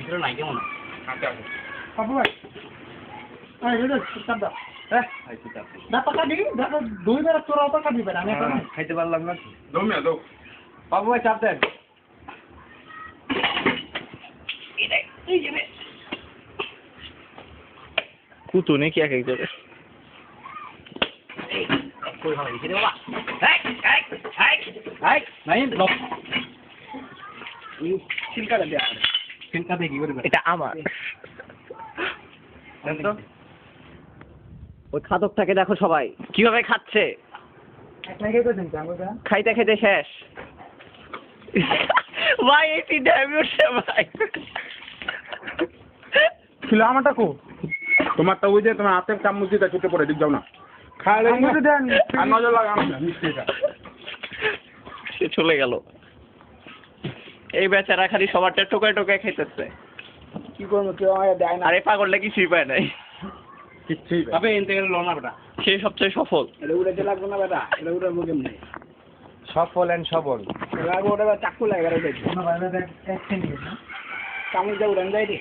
ভিতরে নাই কেমন আচ্ছা আচ্ছা বাবু ভাই এটা চাপ দাও খাইতে চাপে না পাকা দিই দেখো দুই বেলা তোরা পাকা দিবে না আমি এখন খাইতে পারলাম না দাও মিয়া দাও বাবু ভাই চাপ দেন কুতু নাকি এক একজনের কই ভালো দিছে রে বাবা এই নাই লক চিলকা দে আর চিলকা দে কি করবে এটা আমার তো ওই খাদকটাকে দেখো সবাই কিভাবে খাচ্ছে আপনাকে তো দিন জানো খাইতে খাইতে শেষ ভাই এই সিনটা আমি উঠছে ভাই ছিল আমারটা কো তোমারটা ওই যে তোমার হাতের চামচ দিয়ে ছুটে পড়ে দিক যাও না খাইলে আমাকে দেন আর নজর লাগানো না মিষ্টিটা সে চলে গেল এই বেচারা খালি সবারটা টোকায় টোকায় খাইতেছে কি করব কেউ আমায় দেয় না আরে পাগলটা কিছুই পায় নাই কিচ্ছুই তবে এনতে গেলে লনা বেটা সে সবচেয়ে সফল এটা উড়াইতে লাগবে না বেটা এটা উড়াবো কেমনে সফল এন্ড সবল লাগবে ওটা চাকু লাগে আর দেখি না ভাই না অ্যাকশন নিয়ে না চামচ দিয়ে উড়ান যায় রে